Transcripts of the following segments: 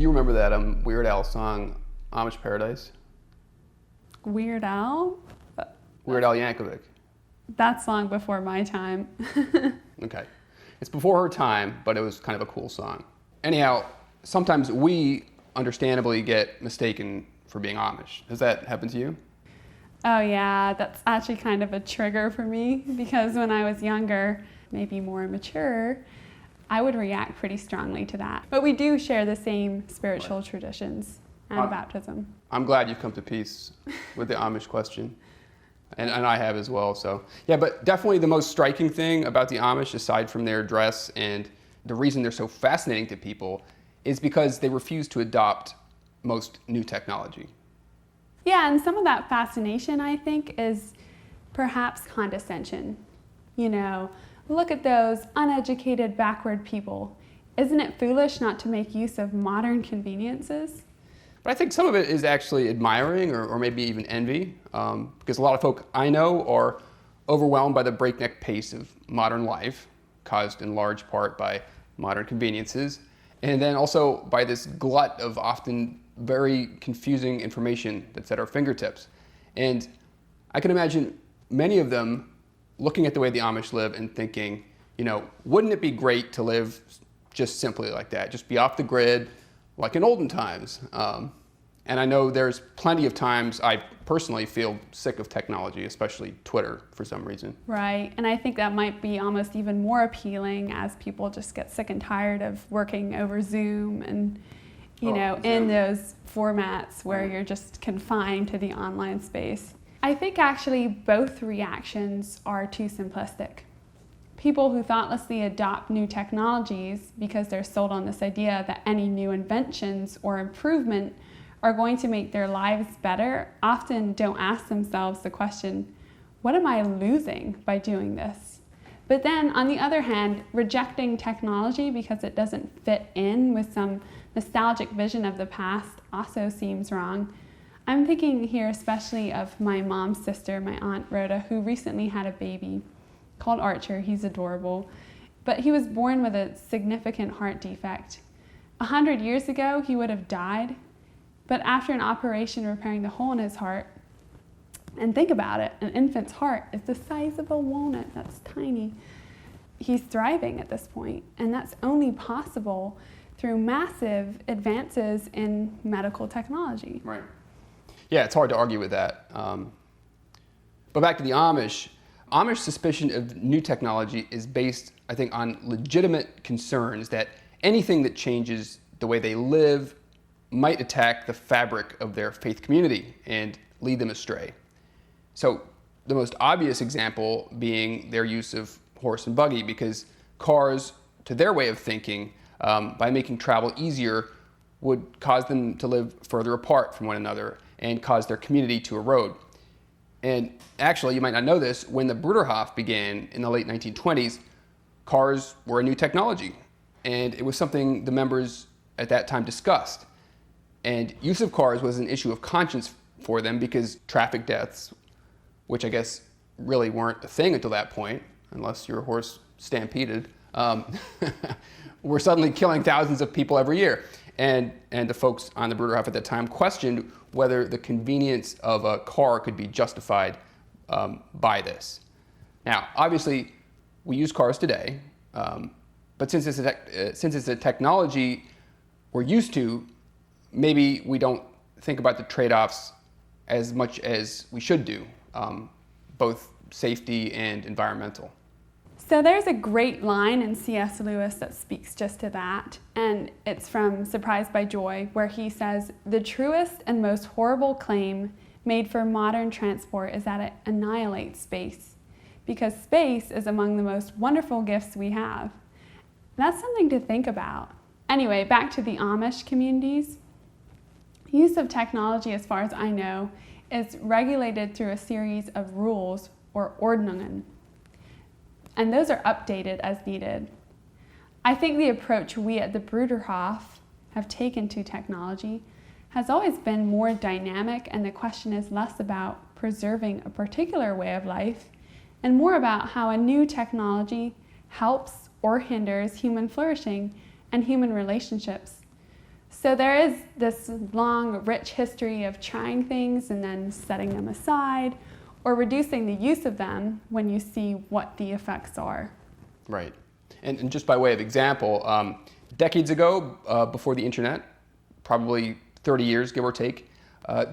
you remember that Weird Al song, Amish Paradise? Weird Al? Weird Al Yankovic. That's long before my time. Okay. It's before her time, but it was kind of a cool song. Anyhow, sometimes we understandably get mistaken for being Amish. Has that happened to you? Oh yeah, that's actually kind of a trigger for me because when I was younger, maybe more mature, I would react pretty strongly to that. But we do share the same spiritual traditions and baptism. I'm glad you've come to peace with the Amish question. And I have as well, so. Yeah, but definitely the most striking thing about the Amish, aside from their dress and the reason they're so fascinating to people, is because they refuse to adopt most new technology. Yeah, and some of that fascination, I think, is perhaps condescension. You know, look at those uneducated, backward people. Isn't it foolish not to make use of modern conveniences? But I think some of it is actually admiring or maybe even envy, because a lot of folk I know are overwhelmed by the breakneck pace of modern life, caused in large part by modern conveniences, and then also by this glut of often very confusing information that's at our fingertips. And I can imagine many of them looking at the way the Amish live and thinking, you know, wouldn't it be great to live just simply like that, just be off the grid, like in olden times. And I know there's plenty of times I personally feel sick of technology, especially Twitter for some reason. Right, and I think that might be almost even more appealing as people just get sick and tired of working over Zoom and, in those formats where you're just confined to the online space. I think actually both reactions are too simplistic. People who thoughtlessly adopt new technologies because they're sold on this idea that any new inventions or improvement are going to make their lives better often don't ask themselves the question, what am I losing by doing this? But then on the other hand, rejecting technology because it doesn't fit in with some nostalgic vision of the past also seems wrong. I'm thinking here especially of my mom's sister, my Aunt Rhoda, who recently had a baby called Archer. He's adorable, but he was born with a significant heart defect. 100 years ago, he would have died, but after an operation repairing the hole in his heart, and think about it, an infant's heart is the size of a walnut, that's tiny. He's thriving at this point, and that's only possible through massive advances in medical technology. Right. Yeah, it's hard to argue with that. But back to the Amish. Amish suspicion of new technology is based, I think, on legitimate concerns that anything that changes the way they live might attack the fabric of their faith community and lead them astray. So the most obvious example being their use of horse and buggy, because cars, to their way of thinking, by making travel easier, would cause them to live further apart from one another and cause their community to erode. And actually, you might not know this, when the Bruderhof began in the late 1920s, cars were a new technology. And it was something the members at that time discussed. And use of cars was an issue of conscience for them because traffic deaths, which I guess really weren't a thing until that point, unless your horse stampeded, were suddenly killing thousands of people every year. And the folks on the Bruderhof at that time questioned whether the convenience of a car could be justified by this. Now, obviously, we use cars today, but since it's a technology we're used to, maybe we don't think about the trade-offs as much as we should do, both safety and environmental. So there's a great line in C.S. Lewis that speaks just to that, and it's from Surprised by Joy, where he says, "The truest and most horrible claim made for modern transport is that it annihilates space, because space is among the most wonderful gifts we have." That's something to think about. Anyway, back to the Amish communities. Use of technology, as far as I know, is regulated through a series of rules, or Ordnungen. And those are updated as needed. I think the approach we at the Bruderhof have taken to technology has always been more dynamic, and the question is less about preserving a particular way of life and more about how a new technology helps or hinders human flourishing and human relationships. So there is this long, rich history of trying things and then setting them aside or reducing the use of them when you see what the effects are. Right. And just by way of example, decades ago, before the internet, probably 30 years, give or take,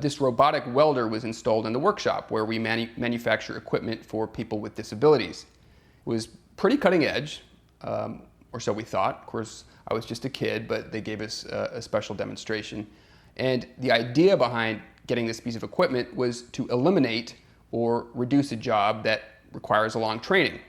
this robotic welder was installed in the workshop where we manufacture equipment for people with disabilities. It was pretty cutting edge, or so we thought. Of course, I was just a kid, but they gave us a special demonstration. And the idea behind getting this piece of equipment was to eliminate or reduce a job that requires a long training.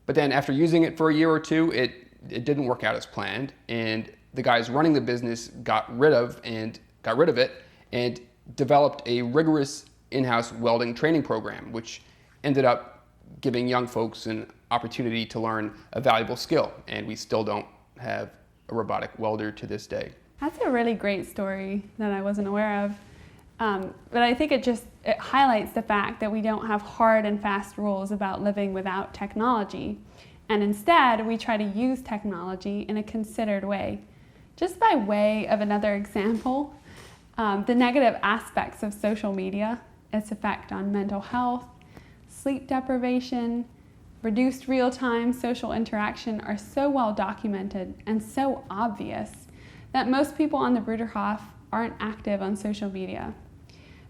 But then after using it for a year or two, it didn't work out as planned, and the guys running the business got rid of it and developed a rigorous in-house welding training program, which ended up giving young folks an opportunity to learn a valuable skill, and we still don't have a robotic welder to this day. That's a really great story that I wasn't aware of. But I think it highlights the fact that we don't have hard and fast rules about living without technology. And instead, we try to use technology in a considered way. Just by way of another example, the negative aspects of social media, its effect on mental health, sleep deprivation, reduced real-time social interaction are so well documented and so obvious that most people on the Bruderhof aren't active on social media.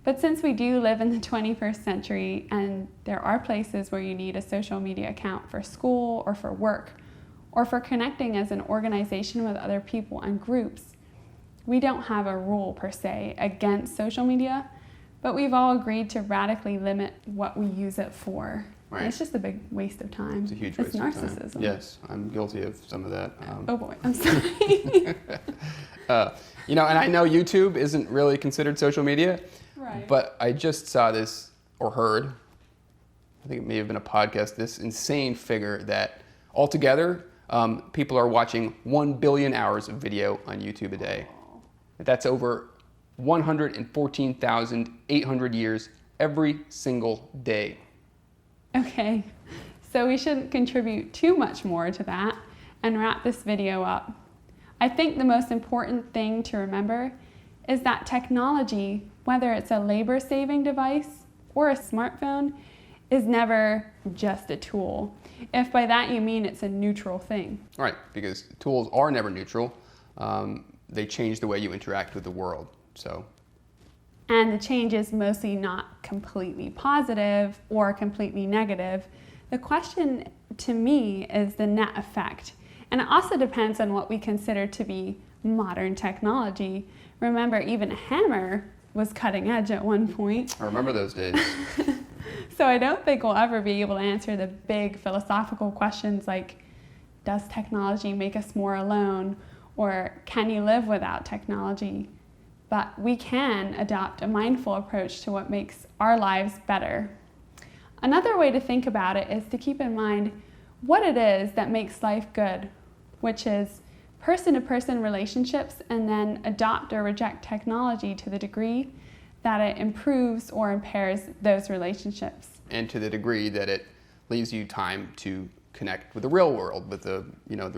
But since we do live in the 21st century and there are places where you need a social media account for school or for work or for connecting as an organization with other people and groups, we don't have a rule per se against social media, but we've all agreed to radically limit what we use it for. Right. And it's just a big waste of time. It's a huge waste of narcissism. time. Yes, I'm guilty of some of that. Oh boy, I'm sorry. And I know YouTube isn't really considered social media, Right. but I just saw this, or heard, I think it may have been a podcast, this insane figure that altogether people are watching 1 billion hours of video on YouTube a day. That's over 114,800 years every single day. Okay, so we shouldn't contribute too much more to that and wrap this video up. I think the most important thing to remember is that technology, whether it's a labor-saving device or a smartphone, is never just a tool. If by that you mean it's a neutral thing. Right, because tools are never neutral. They change the way you interact with the world. And the change is mostly not completely positive or completely negative. The question to me is the net effect. And it also depends on what we consider to be modern technology. Remember, even a hammer was cutting edge at one point. I remember those days. So I don't think we'll ever be able to answer the big philosophical questions like, does technology make us more alone? Or can you live without technology? But we can adopt a mindful approach to what makes our lives better. Another way to think about it is to keep in mind what it is that makes life good, which is person-to-person relationships, and then adopt or reject technology to the degree that it improves or impairs those relationships. And to the degree that it leaves you time to connect with the real world, with the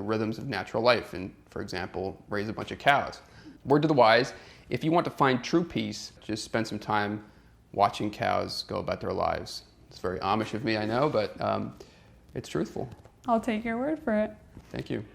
rhythms of natural life, and, for example, raise a bunch of cows. Word to the wise, if you want to find true peace, just spend some time watching cows go about their lives. It's very Amish of me, I know, but it's truthful. I'll take your word for it. Thank you.